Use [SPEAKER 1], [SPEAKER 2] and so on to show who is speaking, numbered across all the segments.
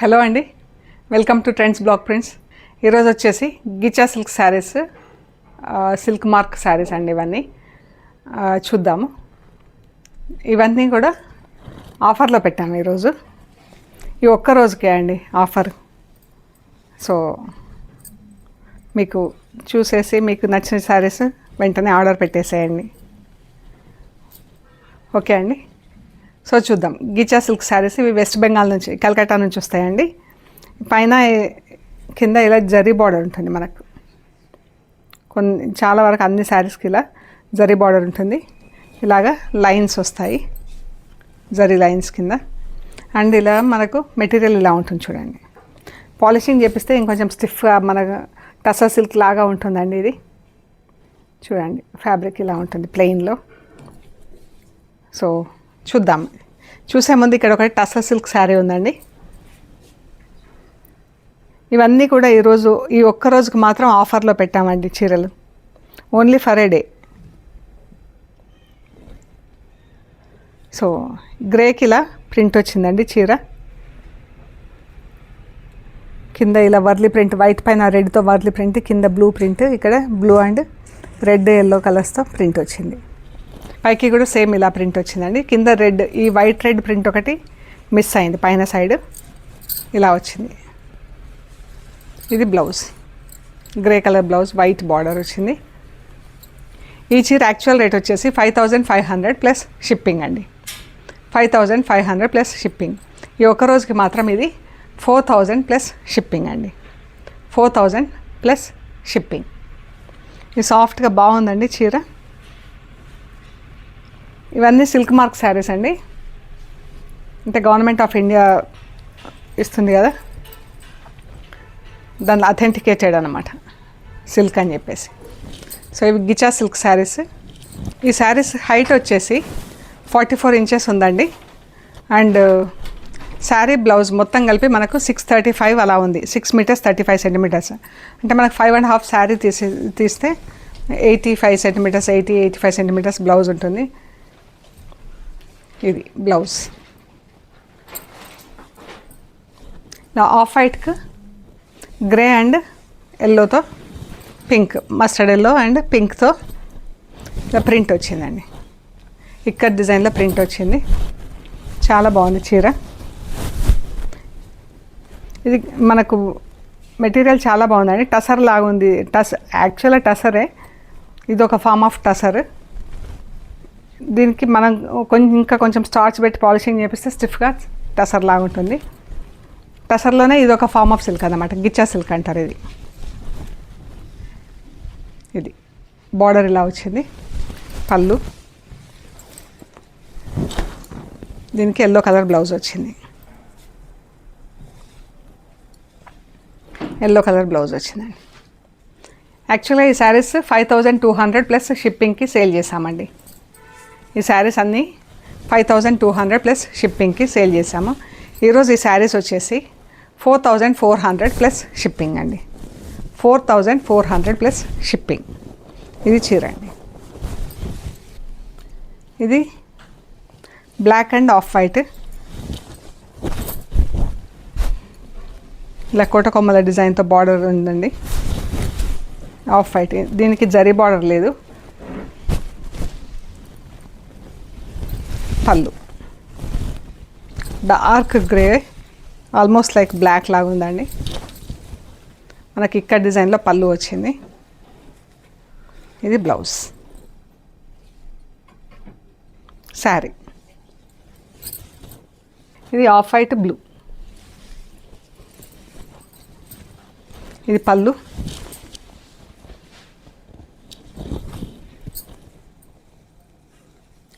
[SPEAKER 1] Hello అండి, welcome to trends block prints. ఈరోజు వచ్చేసి ghicha silk saris, silk mark saris అండి. ఇవన్నీ చూద్దాము. ఇవన్నీ కూడా ఆఫర్లో పెట్టాము ఈరోజు. ఈ ఒక్క రోజుకే అండి ఆఫర్. సో మీకు చూసేసి మీకు నచ్చిన శారీస్ వెంటనే ఆర్డర్ పెట్టేసేయండి. ఓకే అండి. సో చూద్దాం. గిచ్చా సిల్క్ శారీస్ ఇవి వెస్ట్ బెంగాల్ నుంచి, కలకత్తా నుంచి వస్తాయండి. పైన కింద ఇలా జరీ బార్డర్ ఉంటుంది. మనకు చాలా వరకు అన్ని శారీస్కి ఇలా జరీ బార్డర్ ఉంటుంది. ఇలాగా లైన్స్ వస్తాయి, జరీ లైన్స్ కింద. అండ్ ఇలా మనకు మెటీరియల్ ఇలా ఉంటుంది చూడండి. పాలిషింగ్ చేపిస్తే ఇంకొంచెం స్టిఫ్గా మన టసర్ సిల్క్ లాగా ఉంటుందండి. ఇది చూడండి, ఫ్యాబ్రిక్ ఇలా ఉంటుంది ప్లెయిన్లో. సో చూద్దాం. చూసే ముందు ఇక్కడ ఒకటి టసర్ సిల్క్ శారీ ఉందండి. ఇవన్నీ కూడా ఈరోజు ఈ ఒక్క రోజుకి మాత్రం ఆఫర్లో పెట్టామండి చీరలు, only for a day. So గ్రేకి ఇలా ప్రింట్ వచ్చిందండి చీర. కింద ఇలా వర్లీ ప్రింట్, వైట్ పైన రెడ్తో వర్లీ ప్రింట్, కింద బ్లూ ప్రింట్, ఇక్కడ బ్లూ అండ్ రెడ్ ఎల్లో కలర్స్తో ప్రింట్ వచ్చింది. పైకి కూడా సేమ్ ఇలా ప్రింట్ వచ్చిందండి. కింద రెడ్, ఈ వైట్ రెడ్ ప్రింట్ ఒకటి మిస్ అయింది, పైన సైడ్ ఇలా వచ్చింది. ఇది blouse, grey colour blouse, white border వచ్చింది. ఈ చీర యాక్చువల్ రేట్ వచ్చేసి 5500 ప్లస్ షిప్పింగ్ అండి. 5500 ప్లస్ షిప్పింగ్. ఈ ఒక్క రోజుకి మాత్రం ఇది 4000 ప్లస్ షిప్పింగ్ అండి. 4000 ప్లస్ షిప్పింగ్. ఇది సాఫ్ట్గా బాగుందండి చీర. ఇవన్నీ సిల్క్ మార్క్ శారీస్ అండి. అంటే గవర్నమెంట్ ఆఫ్ ఇండియా ఇస్తుంది కదా, దాని అథెంటికేటెడ్ అనమాట సిల్క్ అని చెప్పేసి. సో ఇవి గిచ్చా సిల్క్ శారీస్. ఈ శారీస్ హైట్ వచ్చేసి 44 ఇంచెస్ ఉందండి. అండ్ శారీ బ్లౌజ్ మొత్తం కలిపి మనకు 635 అలా ఉంది. 6 మీటర్స్ 35 సెంటీమీటర్స్. అంటే మనకు 5.5 శారీ తీస్తే 85 సెంటీమీటర్స్, 85 సెంటీమీటర్స్ బ్లౌజ్ ఉంటుంది. ఇది బ్లౌజ్. నా ఆఫ్ వైట్కి గ్రే అండ్ ఎల్లోతో పింక్, మస్టర్డ్ ఎల్లో అండ్ పింక్తో ఇలా ప్రింట్ వచ్చిందండి. ఇక్కడ డిజైన్లో ప్రింట్ వచ్చింది. చాలా బాగుంది చీర. ఇది మనకు మెటీరియల్ చాలా బాగుందండి. టసర్ లాగా ఉంది. యాక్చువల్గా టసరే, ఇది ఒక ఫార్మ్ ఆఫ్ టసర్. దీనికి మనం ఇంకా కొంచెం స్టార్చ్ పెట్టి పాలిషింగ్ చేపిస్తే స్టిఫ్గా టసర్ లాగా ఉంటుంది. టసర్లోనే ఇది ఒక ఫార్మ్ ఆఫ్ సిల్క్ అన్నమాట, గిచ్చా సిల్క్ అంటారు ఇది. ఇది బార్డర్ ఇలా వచ్చింది. పళ్ళు, దీనికి ఎల్లో కలర్ బ్లౌజ్ వచ్చింది. ఎల్లో కలర్ బ్లౌజ్ వచ్చిందండి. యాక్చువల్గా ఈ శారీస్ 5200 ప్లస్ షిప్పింగ్కి సేల్ చేసామండి. ఈ శారీస్ అన్నీ 5200 ప్లస్ షిప్పింగ్కి సేల్ చేసాము. ఈరోజు ఈ శారీస్ వచ్చేసి 4400 ప్లస్ షిప్పింగ్ అండి. 4400 ప్లస్ షిప్పింగ్. ఇది చీర అండి. ఇది బ్లాక్ అండ్ ఆఫ్ వైట్, ఇలా కోటకొమ్మల డిజైన్తో బార్డర్ ఉందండి. ఆఫ్ వైట్, దీనికి జరీ బార్డర్ లేదు. పళ్ళు dark grey, almost like black లాగా ఉందండి. మనకి ఇక్కడ డిజైన్లో పళ్ళు వచ్చింది. ఇది బ్లౌజ్. శారీ ఇది ఆఫ్ వైట్ బ్లూ. ఇది పళ్ళు.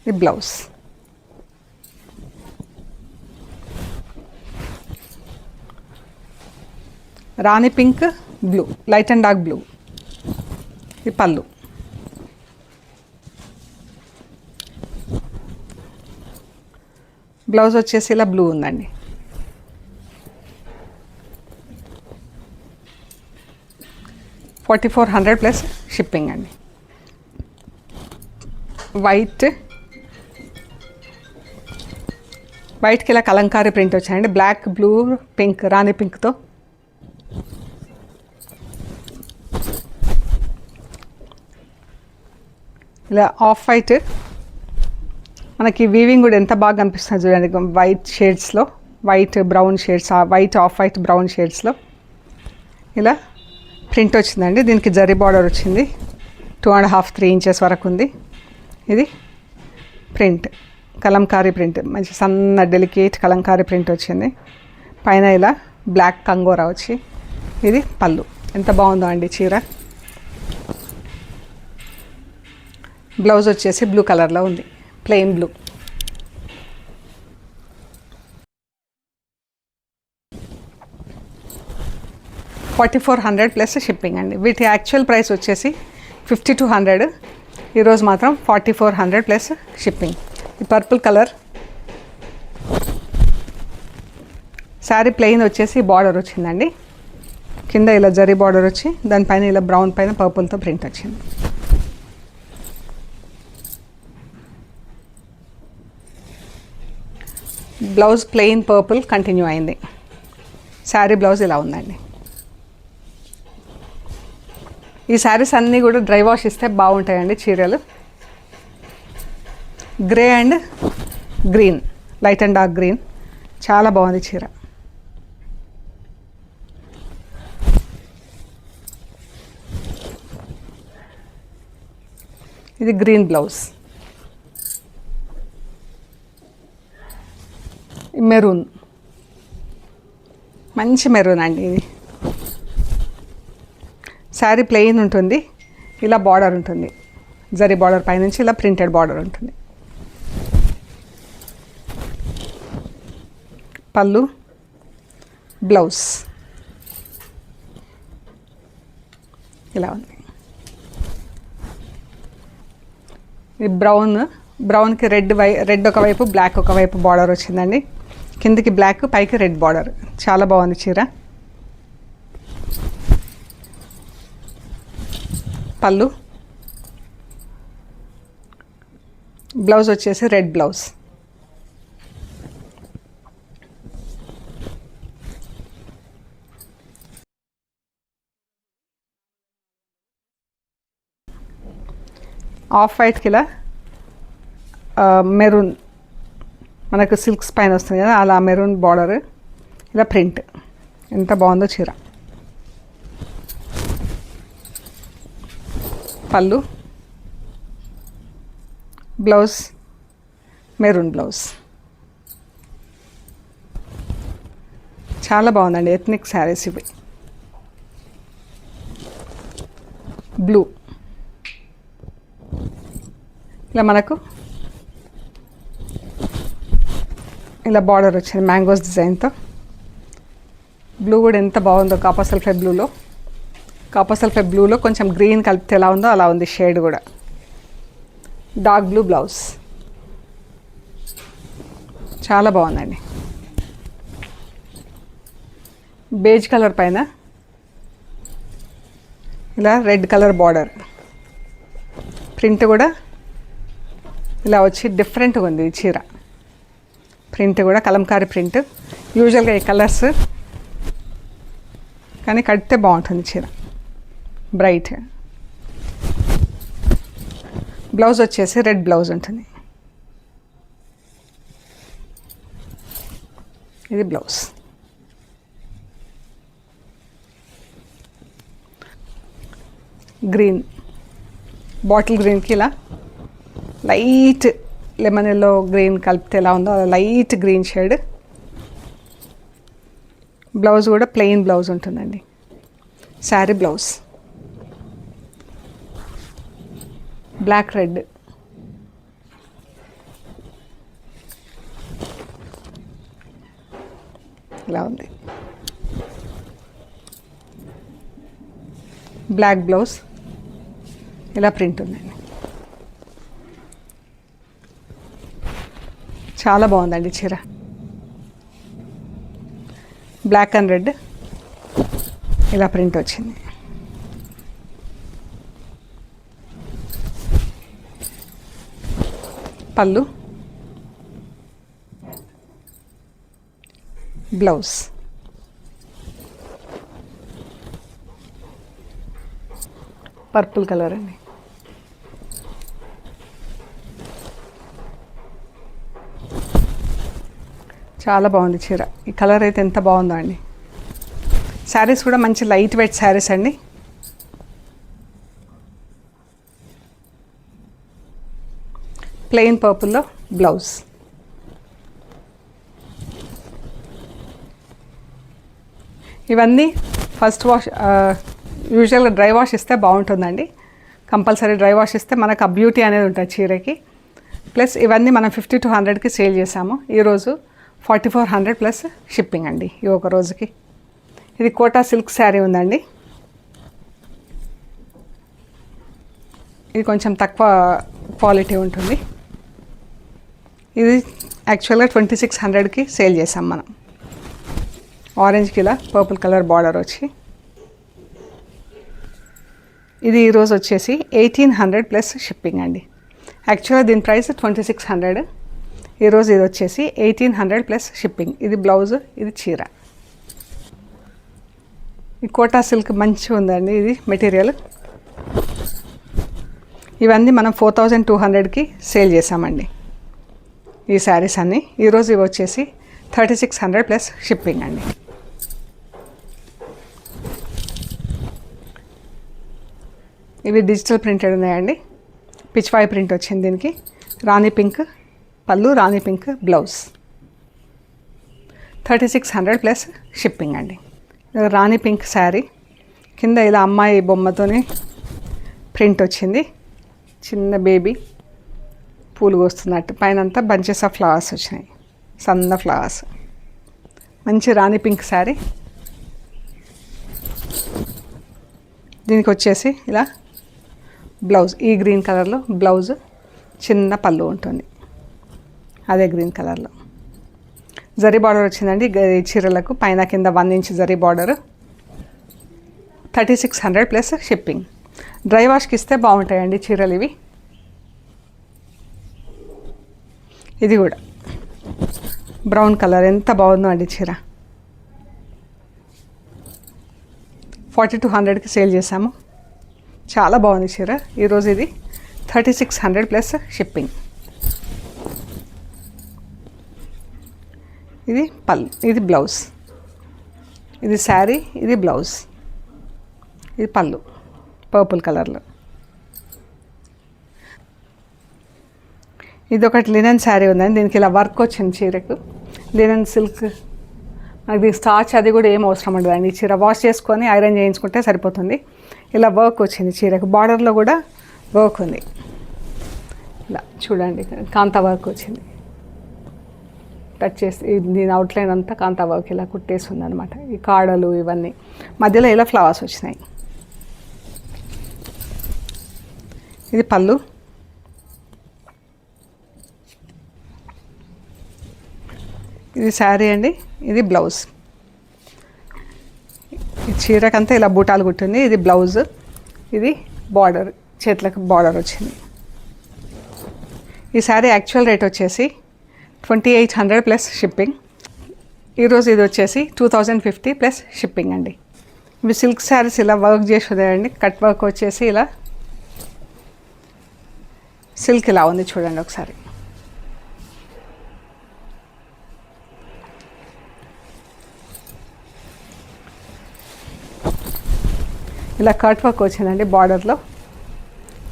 [SPEAKER 1] ఇది blouse. Rani pink blue, light and dark blue. ఇది పళ్ళు. బ్లౌజ్ వచ్చేసి ఇలా బ్లూ ఉందండి. $4400 ప్లస్ షిప్పింగ్ అండి. వైట్ వైట్కి ఇలా కలంకారీ ప్రింట్ వచ్చాయండి, బ్లాక్, బ్లూ, పింక్, రాణి పింక్తో. ఇలా ఆఫ్ వైట్, మనకి వీవింగ్ కూడా ఎంత బాగా కనిపిస్తుంది చూడండి, వైట్ షేడ్స్లో, white brown shades, white off white brown షేడ్స్లో ఇలా ప్రింట్ వచ్చిందండి. దీనికి జరీ బార్డర్ వచ్చింది, 2.5 3 ఇంచెస్ వరకు ఉంది. ఇది ప్రింట్, కలంకారీ ప్రింట్, మంచి సన్న డెలికేట్ కలంకారీ ప్రింట్ వచ్చింది. పైన ఇలా బ్లాక్ కంగోరా వచ్చి, ఇది పళ్ళు. ఎంత బాగుందో అండి చీర. బ్లౌజ్ వచ్చేసి బ్లూ కలర్లో ఉంది, ప్లెయిన్ బ్లూ. $4,400 ప్లస్ షిప్పింగ్ అండి. వీటి యాక్చువల్ ప్రైస్ వచ్చేసి 5,200, ఈరోజు మాత్రం 4,400 ప్లస్ షిప్పింగ్. ఈ పర్పుల్ కలర్ శారీ ప్లెయిన్ వచ్చేసి బార్డర్ వచ్చిందండి, కింద ఇలా జరీ బార్డర్ వచ్చి దానిపైన ఇలా బ్రౌన్ పైన పర్పుల్తో ప్రింట్ వచ్చింది. బ్లౌజ్ ప్లెయిన్ పర్పుల్ కంటిన్యూ అయింది. శారీ బ్లౌజ్ ఇలా ఉందండి. ఈ శారీస్ అన్నీ కూడా డ్రై వాష్ ఇస్తే బాగుంటాయండి చీరలు. Grey and green, light and dark green, చాలా బాగుంది చీర. ఇది గ్రీన్ బ్లౌజ్, మెరూన్, మంచి మెరూన్ అండి. ఇది శారీ ప్లెయిన్ ఉంటుంది, ఇలా బార్డర్ ఉంటుంది, జరీ బార్డర్ పైనుంచి ఇలా ప్రింటెడ్ బార్డర్ ఉంటుంది. పళ్ళు, బ్లౌజ్ ఇలా ఉంది. ఇది బ్రౌన్కి రెడ్ ఒకవైపు, బ్లాక్ ఒకవైపు బార్డర్ వచ్చిందండి. కిందికి బ్లాక్, పైకి రెడ్ బార్డర్, చాలా బాగుంది చీర. పళ్ళు, బ్లౌజ్ వచ్చేసి రెడ్ బ్లౌజ్. ఆఫ్ వైట్కి ఇలా మెరూన్, మనకు సిల్క్స్ పైన వస్తుంది కదా అలా మెరూన్ బార్డర్, ఇలా ప్రింట్, ఎంత బాగుందో చీర. పళ్ళు, బ్లౌజ్ మెరూన్ బ్లౌజ్, చాలా బాగుందండి. ఎథ్నిక్ శారీస్ ఇవి. బ్లూ, ఇలా మనకు ఇలా బార్డర్ వచ్చింది మ్యాంగోస్ డిజైన్తో. బ్లూ కూడా ఎంత బాగుందో, కాపర్ సల్ఫేట్ బ్లూలో. కాపర్ సల్ఫేట్ బ్లూలో కొంచెం గ్రీన్ కలిపితే ఎలా ఉందో అలా ఉంది షేడ్ కూడా. డార్క్ బ్లూ బ్లౌజ్, చాలా బాగుందండి. బేజ్ కలర్ పైన ఇలా రెడ్ కలర్ బార్డర్, ప్రింట్ కూడా ఇలా వచ్చి డిఫరెంట్గా ఉంది ఈ చీర. ప్రింట్ కూడా కలంకారీ ప్రింట్, యూజువల్గా ఈ కలర్స్, కానీ కడితే బాగుంటుంది చీర, బ్రైట్. బ్లౌజ్ వచ్చేసి రెడ్ బ్లౌజ్ ఉంటుంది. ఇది బ్లౌజ్. గ్రీన్, బాటిల్ గ్రీన్కి ఇలా లైట్ లెమన్ ఎల్లో గ్రీన్ కలిపితే ఎలా ఉందో అలా లైట్ గ్రీన్ షేడ్. బ్లౌజ్ కూడా ప్లెయిన్ బ్లౌజ్ ఉంటుందండి. శారీ బ్లౌజ్ బ్లాక్ రెడ్, ఇలా ఉంది. బ్లాక్ బ్లౌజ్, ఇలా ప్రింట్ ఉందండి. చాలా బాగుందండి చీర. బ్లాక్ అండ్ రెడ్ ఇలా ప్రింట్ వచ్చింది. పళ్ళు, బ్లౌజ్. పర్పుల్ కలర్ అండి. చాలా బాగుంది చీర. ఈ కలర్ అయితే ఎంత బాగుందో అండి. శారీస్ కూడా మంచి లైట్ వెయిట్ శారీస్ అండి. ప్లెయిన్ పర్పుల్లో బ్లౌజ్. ఇవన్నీ ఫస్ట్ వాష్, యూజువల్గా డ్రై వాష్ ఇస్తే బాగుంటుందండి. కంపల్సరీ డ్రై వాష్ ఇస్తే మనకు ఆ బ్యూటీ అనేది ఉంటుంది చీరకి. ప్లస్ ఇవన్నీ మనం 50 to 100కి సేల్ చేసాము. ఈరోజు 4400 ప్లస్ షిప్పింగ్ అండి ఈ ఒక రోజుకి. ఇది కోటా సిల్క్ శారీ ఉందండి. ఇది కొంచెం తక్కువ క్వాలిటీ ఉంటుంది. ఇది యాక్చువల్గా 2600కి సేల్ చేసాం మనం. ఆరెంజ్కి ఇలా పర్పుల్ కలర్ బార్డర్ వచ్చి. ఇది ఈరోజు వచ్చేసి 1800 ప్లస్ షిప్పింగ్ అండి. యాక్చువల్గా దీని ప్రైస్ 2600. ఈరోజు ఇది వచ్చేసి 1800 ప్లస్ షిప్పింగ్. ఇది బ్లౌజ్, ఇది చీర. ఈ కోటా సిల్క్ మంచిగా ఉందండి ఇది మెటీరియల్. ఇవన్నీ మనం 4200కి సేల్ చేసామండి ఈ శారీస్ అన్నీ. ఈరోజు ఇవి వచ్చేసి 3600 ప్లస్ షిప్పింగ్ అండి. ఇవి డిజిటల్ ప్రింటెడ్ ఉన్నాయండి. పిచ్వాయ్ ప్రింట్ వచ్చింది దీనికి. రాణి పింక్ పళ్ళు, రాణి పింక్ బ్లౌజ్. 3600 ప్లస్ షిప్పింగ్ అండి. రాణి పింక్ శారీ కింద ఇలా అమ్మాయి బొమ్మతోని ప్రింట్ వచ్చింది. చిన్న బేబీ పూలు కోస్తున్నట్టు. పైన అంతా బంచెస్ ఆఫ్ ఫ్లవర్స్ వచ్చినాయి, సన్న ఫ్లవర్స్. మంచి రాణి పింక్ శారీ. దీనికి వచ్చేసి ఇలా బ్లౌజ్, ఈ గ్రీన్ కలర్లో బ్లౌజ్, చిన్న పళ్ళు ఉంటుంది అదే గ్రీన్ కలర్లో. జరీ బార్డర్ వచ్చిందండి ఈ చీరలకు. పైన కింద 1 inch zari border. 3600 plus shipping. Dry వాష్కి ఇస్తే బాగుంటాయండి చీరలు ఇవి. ఇది కూడా బ్రౌన్ కలర్ ఎంత బాగుందో అండి చీర. 4200కి సేల్ చేసాము. చాలా బాగుంది చీర. ఈరోజు ఇది 3600 ప్లస్ షిప్పింగ్. ఇది పళ్ళు, ఇది బ్లౌజ్. ఇది శారీ, ఇది బ్లౌజ్, ఇది పళ్ళు పర్పుల్ కలర్లో. ఇది ఒకటి లినెన్ శారీ ఉందండి. దీనికి ఇలా వర్క్ వచ్చింది చీరకు. Linen silk. అది స్టార్చ్ అది కూడా ఏం అవసరం ఉండదండి. చీర వాష్ చేసుకొని ఐరన్ చేయించుకుంటే సరిపోతుంది. ఇలా వర్క్ వచ్చింది చీరకు. బార్డర్లో కూడా వర్క్ ఉంది. ఇలా చూడండి, కాంతా వర్క్ వచ్చింది. టచ్ చేసి దీని అవుట్లైన్ అంతా కాంతా వర్క్ ఇలా కుట్టేస్తుంది అనమాట. ఈ కాడలు ఇవన్నీ మధ్యలో ఇలా ఫ్లవర్స్ వచ్చినాయి. ఇది పళ్ళు. ఇది శారీ అండి. ఇది బ్లౌజ్. ఈ చీరకంతా ఇలా బూటాలు కుట్టింది. ఇది బ్లౌజ్, ఇది బార్డర్, చేతులకు బార్డర్ వచ్చింది. ఈ శారీ యాక్చువల్ రేట్ వచ్చేసి 2800 ప్లస్ షిప్పింగ్. ఈరోజు ఇది వచ్చేసి 2050 ప్లస్ షిప్పింగ్ అండి. ఇవి సిల్క్ శారీస్ ఇలా వర్క్ చేసి ఉన్నాయండి. కట్ వర్క్ వచ్చేసి ఇలా సిల్క్ ఇలా ఉంది చూడండి ఒకసారి. ఇలా కట్ వర్క్ వచ్చిందండి బార్డర్లో.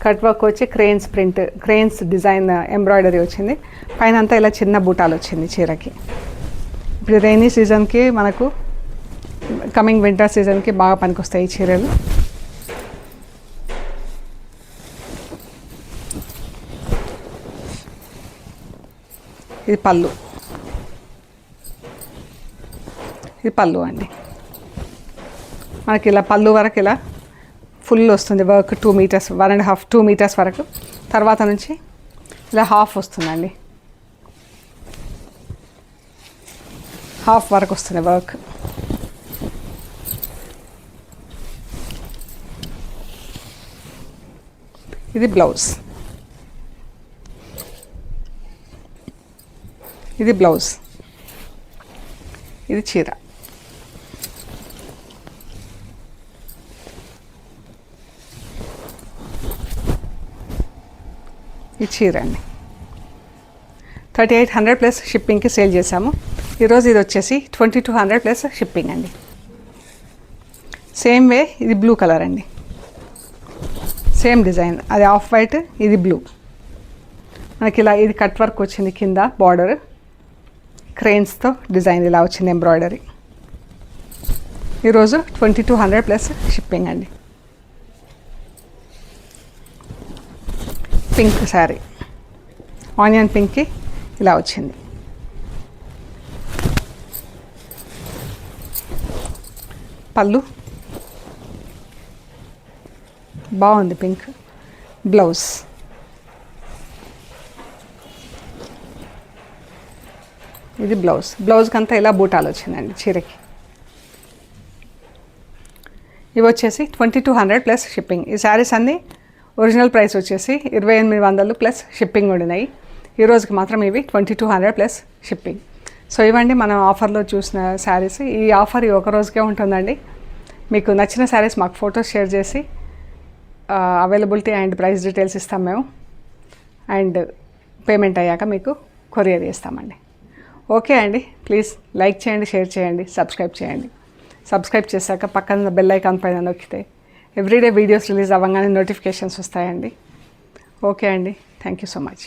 [SPEAKER 1] కట్ వర్క్ వచ్చి cranes print, cranes design embroidery వచ్చింది. పైన అంతా ఇలా చిన్న బూటాలు వచ్చింది చీరకి. ఇప్పుడు రైనీ సీజన్కి మనకు కమింగ్ వింటర్ సీజన్కి బాగా పనికొస్తాయి ఈ చీరలు. ఇది పళ్ళు. ఇది పళ్ళు అండి. మనకి ఇలా పళ్ళు వరకు ఇలా ఫుల్ వస్తుంది వర్క్. 2 మీటర్స్, 1.5 2 మీటర్స్ వరకు. తర్వాత నుంచి ఇలా హాఫ్ వస్తుందండి. హాఫ్ వరకు వస్తుంది వర్క్. ఇది బ్లౌజ్. ఇది బ్లౌజ్. ఇది చీర. ఈ చీర అండి 3800 ప్లస్ షిప్పింగ్కి సేల్ చేసాము. ఈరోజు ఇది వచ్చేసి 2200 ప్లస్ షిప్పింగ్ అండి. సేమ్ వే ఇది బ్లూ కలర్ అండి, సేమ్ డిజైన్, అది ఆఫ్ వైట్, ఇది బ్లూ. మనకి ఇలా ఇది కట్ వర్క్ వచ్చింది, కింద బార్డర్ క్రెయిన్స్తో డిజైన్ ఇలా వచ్చింది, ఎంబ్రాయిడరీ. ఈరోజు 2200 ప్లస్ షిప్పింగ్ అండి. పింక్ శారీ, ఆనియన్ పింక్కి ఇలా వచ్చింది. పళ్ళు బాగుంది పింక్. బ్లౌజ్ ఇది బ్లౌజ్కి అంతా ఇలా బూటాలు వచ్చిందండి చీరకి. ఇవి వచ్చేసి 2200 ప్లస్ షిప్పింగ్. ఈ శారీస్ అన్నీ ఒరిజినల్ ప్రైస్ వచ్చేసి 2800 ప్లస్ షిప్పింగ్ ఉండినాయి. ఈ రోజుకి మాత్రం ఇవి 2200 ప్లస్ షిప్పింగ్. సో ఇవ్వండి మనం ఆఫర్లో చూసిన శారీస్. ఈ ఆఫర్ ఈ ఒక రోజుకే ఉంటుందండి. మీకు నచ్చిన శారీస్ మాకు ఫొటోస్ షేర్ చేసి అవైలబిలిటీ అండ్ ప్రైస్ డీటెయిల్స్ ఇస్తాం మేము. అండ్ పేమెంట్ అయ్యాక మీకు కొరియర్ చేస్తామండి. ఓకే అండి, ప్లీజ్ లైక్ చేయండి, షేర్ చేయండి, సబ్స్క్రైబ్ చేయండి. సబ్స్క్రైబ్ చేశాక పక్కన బెల్ ఐకాన్ పైన నొక్కితే ఎవ్రీడే వీడియోస్ రిలీజ్ అవ్వగానే నోటిఫికేషన్స్ వస్తాయండి. ఓకే అండి, థ్యాంక్ యూ సో మచ్.